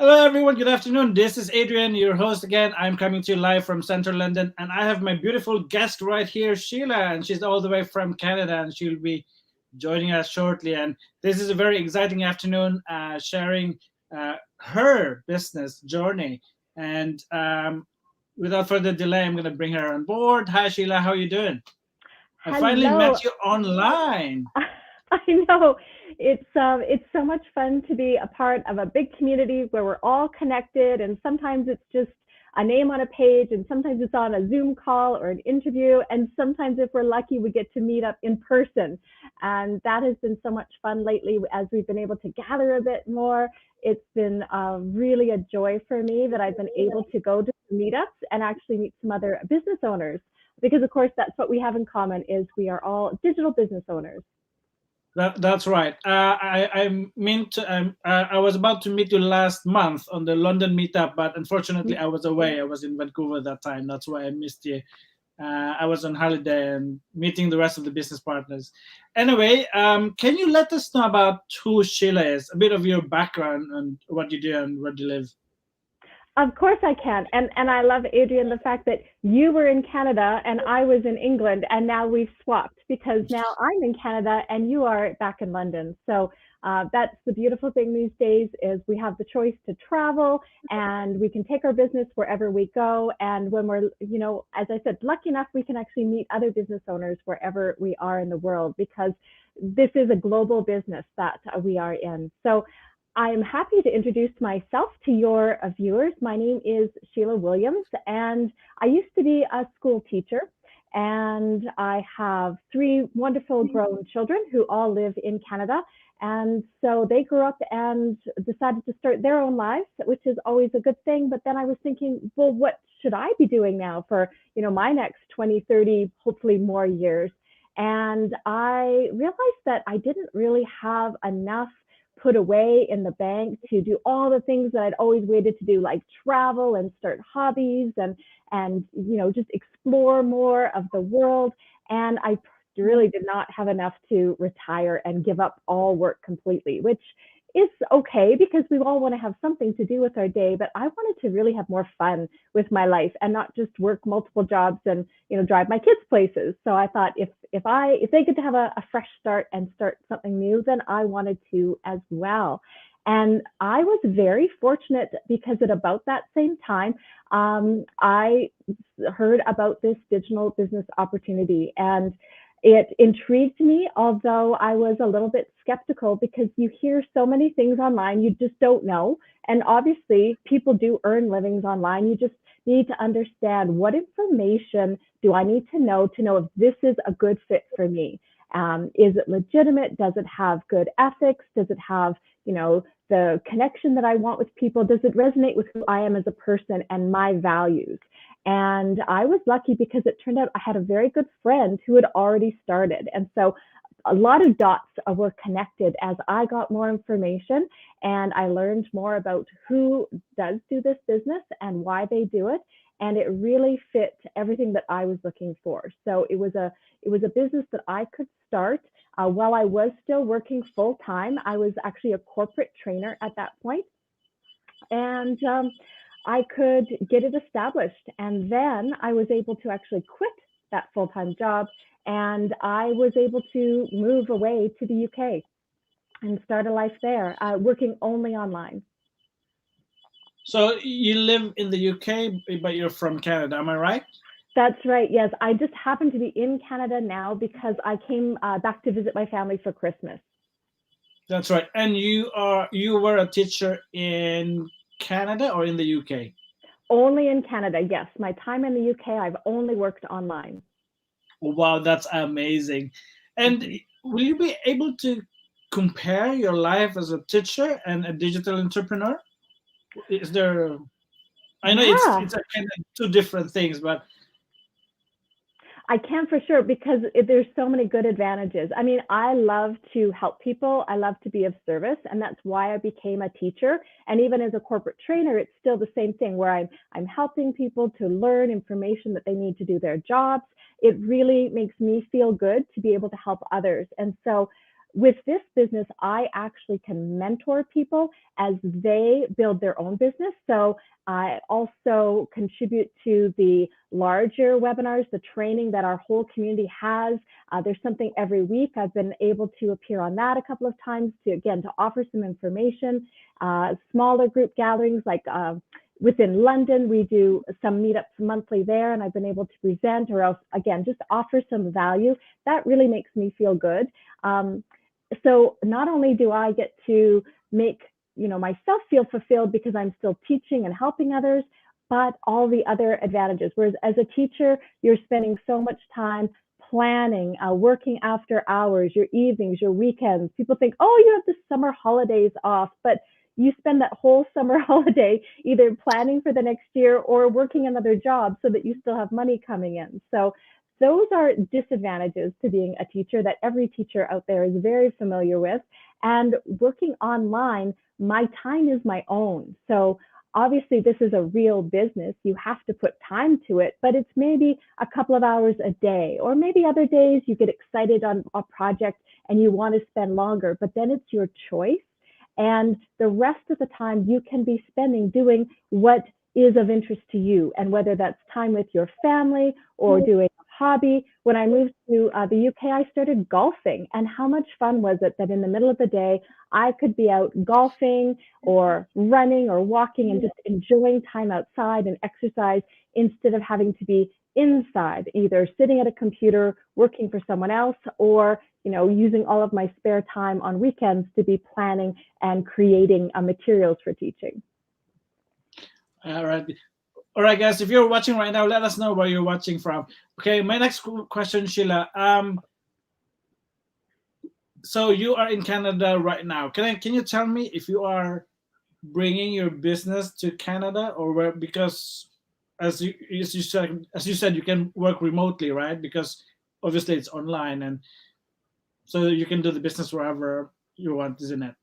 Hello, everyone. Good afternoon. This is Adrian, your host again. I'm coming to you live from central London, and I have my beautiful guest right here, Sheila, and she's all the way from Canada, and she'll be joining us shortly. And this is a very exciting afternoon, sharing her business journey. And without further delay, I'm going to bring her on board. Hi, Sheila. How are you doing? I finally Hello. met you online. I know it's so much fun to be a part of a big community where we're all connected, and sometimes it's just a name on a page, and sometimes it's on a Zoom call or an interview, and sometimes if we're lucky we get to meet up in person. And that has been so much fun lately as we've been able to gather a bit more. It's been really a joy for me that I've been able to go to meetups and actually meet some other business owners, because of course that's what we have in common is we are all digital business owners. That's right. I was about to meet you last month on the London meetup, but unfortunately I was away. I was in Vancouver that time. That's why I missed you. I was on holiday and meeting the rest of the business partners. Anyway, can you let us know about who Sheila is? A bit of your background and what you do and where you live. Of course I can. And I love, Adrian, the fact that you were in Canada and I was in England, and now we've swapped because now I'm in Canada and you are back in London. So that's the beautiful thing these days is we have the choice to travel and we can take our business wherever we go. And when we're, as I said, lucky enough, we can actually meet other business owners wherever we are in the world, because this is a global business that we are in. So I'm happy to introduce myself to your viewers. My name is Sheila Williams, and I used to be a school teacher. And I have three wonderful grown children who all live in Canada. And so they grew up and decided to start their own lives, which is always a good thing. But then I was thinking, well, what should I be doing now for, my next 20, 30, hopefully more years? And I realized that I didn't really have enough put away in the bank to do all the things that I'd always waited to do, like travel and start hobbies and just explore more of the world. And I really did not have enough to retire and give up all work completely, which is okay because we all want to have something to do with our day. But I wanted to really have more fun with my life and not just work multiple jobs and drive my kids places. So I thought if they get to have a fresh start and start something new, then I wanted to as well. And I was very fortunate because at about that same time, I heard about this digital business opportunity, and it intrigued me, although I was a little bit skeptical because you hear so many things online you just don't know. And obviously, people do earn livings online. You just need to understand what information do I need to know if this is a good fit for me. Is it legitimate? Does it have good ethics? Does it have, the connection that I want with people? Does it resonate with who I am as a person and my values? And I was lucky because it turned out I had a very good friend who had already started. And so a lot of dots were connected as I got more information and I learned more about who does do this business and why they do it. And it really fit everything that I was looking for. So it was a business that I could start while I was still working full time. I was actually a corporate trainer at that point, and I could get it established. And then I was able to actually quit that full time job and I was able to move away to the UK and start a life there, working only online. So you live in the UK, but you're from Canada. Am I right? That's right. Yes, I just happen to be in Canada now because I came back to visit my family for Christmas. That's right. And you were a teacher in Canada or in the UK? Only in Canada, yes. My time in the UK, I've only worked online. Wow, that's amazing. And Mhm. will you be able to compare your life as a teacher and a digital entrepreneur? Is there? I know Yeah, it's a kind of two different things, but I can for sure because there's so many good advantages. I mean, I love to help people. I love to be of service, and that's why I became a teacher. And even as a corporate trainer, it's still the same thing where I'm helping people to learn information that they need to do their jobs. It really makes me feel good to be able to help others. And so with this business, I actually can mentor people as they build their own business. So I also contribute to the larger webinars, the training that our whole community has. There's something every week. I've been able to appear on that a couple of times to, again, to offer some information. Smaller group gatherings like within London, we do some meetups monthly there, and I've been able to present or else, again, just offer some value. That really makes me feel good. So not only do I get to make myself feel fulfilled because I'm still teaching and helping others, but all the other advantages. Whereas as a teacher, you're spending so much time planning, working after hours, your evenings, your weekends. People think, oh, you have the summer holidays off, but you spend that whole summer holiday either planning for the next year or working another job so that you still have money coming in. So those are disadvantages to being a teacher that every teacher out there is very familiar with. And working online, my time is my own. So obviously this is a real business. You have to put time to it, but it's maybe a couple of hours a day, or maybe other days you get excited on a project and you want to spend longer, but then it's your choice. And the rest of the time you can be spending doing what is of interest to you, and whether that's time with your family or doing a hobby. When I moved to the UK, I started golfing, and how much fun was it that in the middle of the day, I could be out golfing or running or walking and just enjoying time outside and exercise instead of having to be inside, either sitting at a computer working for someone else or using all of my spare time on weekends to be planning and creating materials for teaching. All right, guys. If you're watching right now, let us know where you're watching from. Okay, my next question, Sheila. So you are in Canada right now. Can you tell me if you are bringing your business to Canada, or where? Because as you said, you can work remotely, right? Because obviously it's online, and so you can do the business wherever you want, isn't it?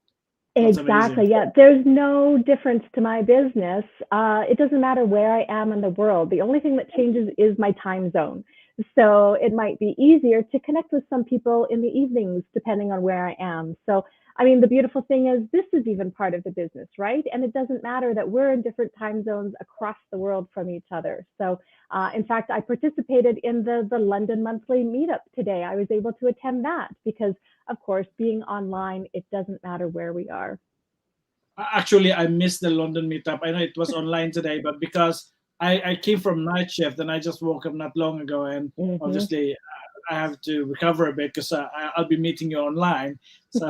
That's Exactly. amazing. Yeah. There's no difference to my business. It doesn't matter where I am in the world. The only thing that changes is my time zone. So it might be easier to connect with some people in the evenings, depending on where I am. So, I mean, the beautiful thing is this is even part of the business, right? And it doesn't matter that we're in different time zones across the world from each other. So, in fact, I participated in the London monthly meetup today. I was able to attend that because, of course, being online, it doesn't matter where we are. Actually, I missed the London meetup. I know it was online today, but because I came from night shift and I just woke up not long ago, and Mm-hmm. obviously I have to recover a bit because I'll be meeting you online. So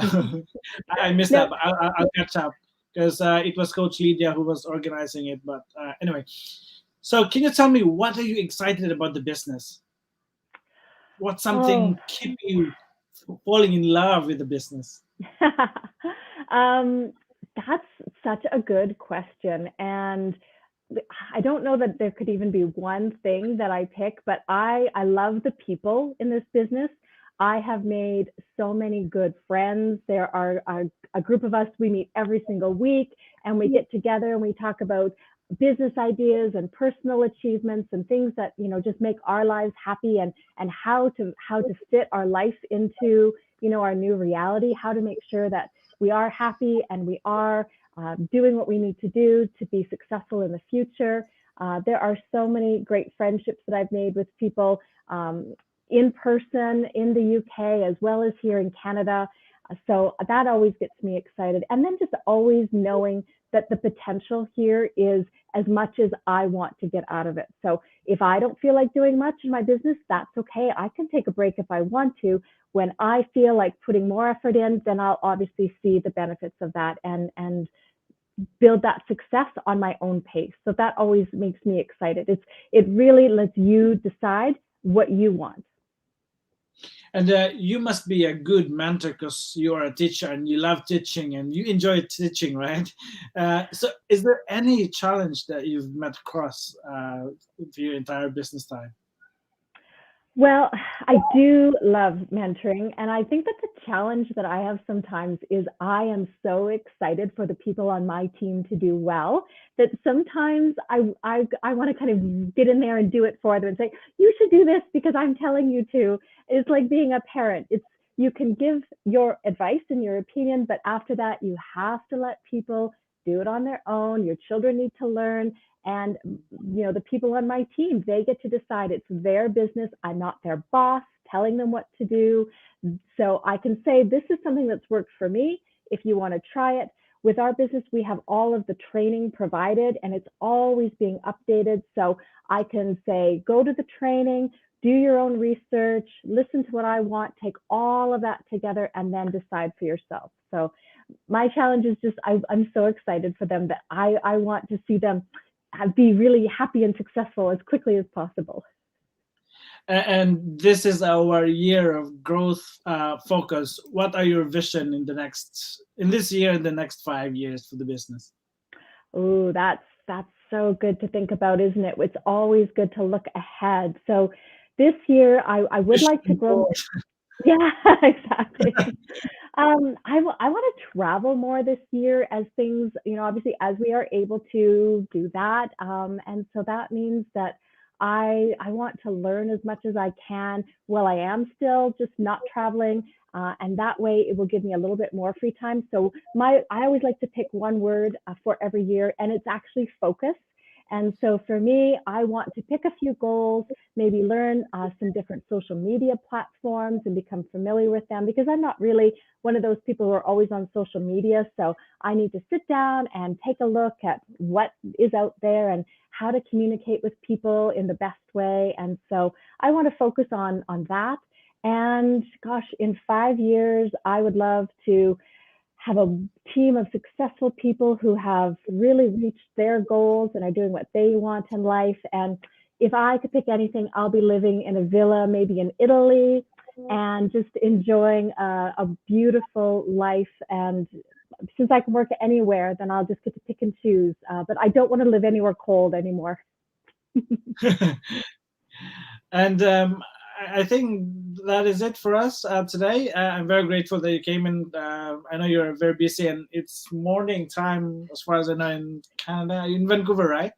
I missed No, that, but I'll catch up because it was Coach Lydia who was organizing it. But anyway, so can you tell me what are you excited about the business? What's oh, something keep you falling in love with the business? um, that's such a good question. And I don't know that there could even be one thing that I pick, but I love the people in this business. I have made so many good friends. There are a group of us, we meet every single week and we get together and we talk about business ideas and personal achievements and things that just make our lives happy, and how to fit our life into our new reality, how to make sure that we are happy and we are doing what we need to do to be successful in the future. There are so many great friendships that I've made with people in person in the UK as well as here in Canada. So that always gets me excited. And then just always knowing that the potential here is as much as I want to get out of it. So if I don't feel like doing much in my business, that's okay. I can take a break if I want to. When I feel like putting more effort in, then I'll obviously see the benefits of that and build that success on my own pace. So that always makes me excited. It really lets you decide what you want. And you must be a good mentor because you are a teacher and you love teaching and you enjoy teaching, right? So, is there any challenge that you've met across for your entire business time? Well, I do love mentoring, and I think that the challenge that I have sometimes is I am so excited for the people on my team to do well that sometimes I want to kind of get in there and do it for them and say, you should do this because I'm telling you to. It's like being a parent. It's you can give your advice and your opinion, but after that, you have to let people do it on their own. Your children need to learn. And, the people on my team, they get to decide. It's their business. I'm not their boss telling them what to do. So I can say this is something that's worked for me. If you want to try it, with our business, we have all of the training provided and it's always being updated. So I can say, go to the training, do your own research, listen to what I want, take all of that together and then decide for yourself. So my challenge is just, I'm so excited for them that I want to see them be really happy and successful as quickly as possible. And this is our year of growth focus. What are your vision in this year and the next 5 years for the business? Oh, that's so good to think about, isn't it? It's always good to look ahead. So this year, I would like to grow. Yeah, exactly. I want to travel more this year as things, obviously as we are able to do that. And so that means that I want to learn as much as I can while I am still just not traveling. And that way it will give me a little bit more free time. So I always like to pick one word for every year, and it's actually focus. And so for me, I want to pick a few goals, maybe learn some different social media platforms and become familiar with them, because I'm not really one of those people who are always on social media. So I need to sit down and take a look at what is out there and how to communicate with people in the best way. And so I want to focus on that. And gosh, in 5 years, I would love to have a team of successful people who have really reached their goals and are doing what they want in life. And if I could pick anything, I'll be living in a villa, maybe in Italy, and just enjoying a beautiful life. And since I can work anywhere, then I'll just get to pick and choose. But I don't want to live anywhere cold anymore. And I think that is it for us today. I'm very grateful that you came in. I know you're very busy and it's morning time as far as I know in Canada, in Vancouver, right?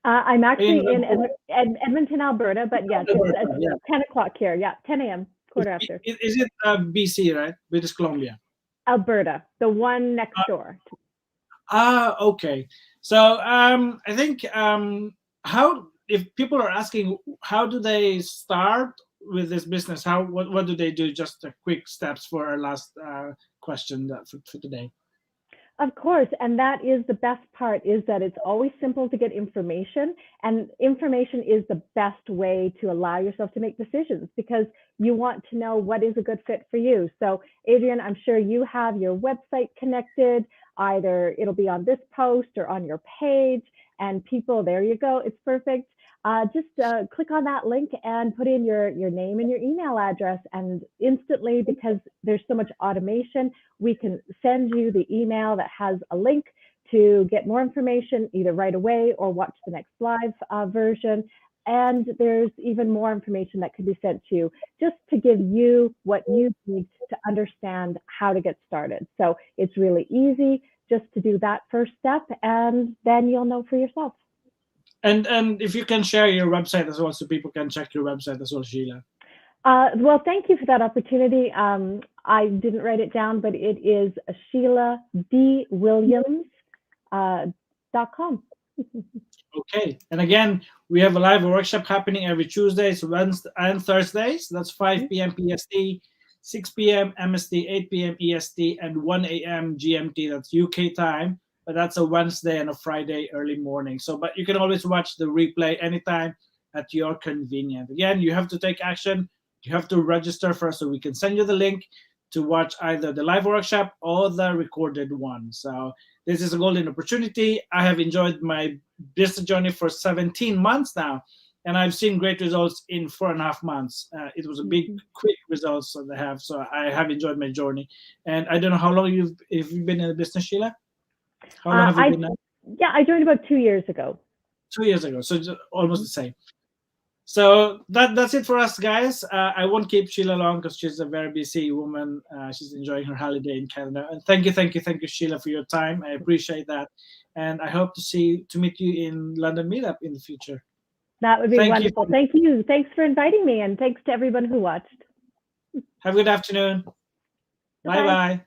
I'm actually in Edmonton, Alberta, but yes, it's yeah. 10 o'clock here. Yeah, 10 a.m., quarter after. Is it BC, right? British Columbia? Alberta, the one next door. Okay. So I think if people are asking how do they start with this business, what do they do? Just a quick steps for our last question for today. Of course, and that is the best part, is that it's always simple to get information, and information is the best way to allow yourself to make decisions, because you want to know what is a good fit for you. So Adrian, I'm sure you have your website connected, either it'll be on this post or on your page, and people, there you go, it's perfect. Just click on that link and put in your name and your email address, and instantly, because there's so much automation, we can send you the email that has a link to get more information either right away or watch the next live version. And there's even more information that can be sent to you just to give you what you need to understand how to get started. So it's really easy just to do that first step, and then you'll know for yourself. And if you can share your website as well, so people can check your website as well, Sheila. Well, thank you for that opportunity. I didn't write it down, but it is SheilaDWilliams.com. Okay. And again, we have a live workshop happening every Tuesdays, Wednesdays, and Thursdays. That's 5 p.m. PST, 6 p.m. MST, 8 p.m. EST, and 1 a.m. GMT. That's UK time. But that's a Wednesday and a Friday early morning. So, but you can always watch the replay anytime at your convenience. Again, you have to take action. You have to register first so we can send you the link to watch either the live workshop or the recorded one. So this is a golden opportunity. I have enjoyed my business journey for 17 months now, and I've seen great results in 4.5 months. It was a big, quick results that I have. So I have enjoyed my journey. And I don't know how long you've been in the business, Sheila? How long have you been now? Yeah, I joined about 2 years ago. 2 years ago, so almost the same. So that's it for us, guys. I won't keep Sheila long because she's a very busy woman. She's enjoying her holiday in Canada. And thank you, Sheila, for your time. I appreciate that, and I hope to meet you in London meetup in the future. That would be wonderful. Thank you. Thanks for inviting me, and thanks to everyone who watched. Have a good afternoon. Bye bye.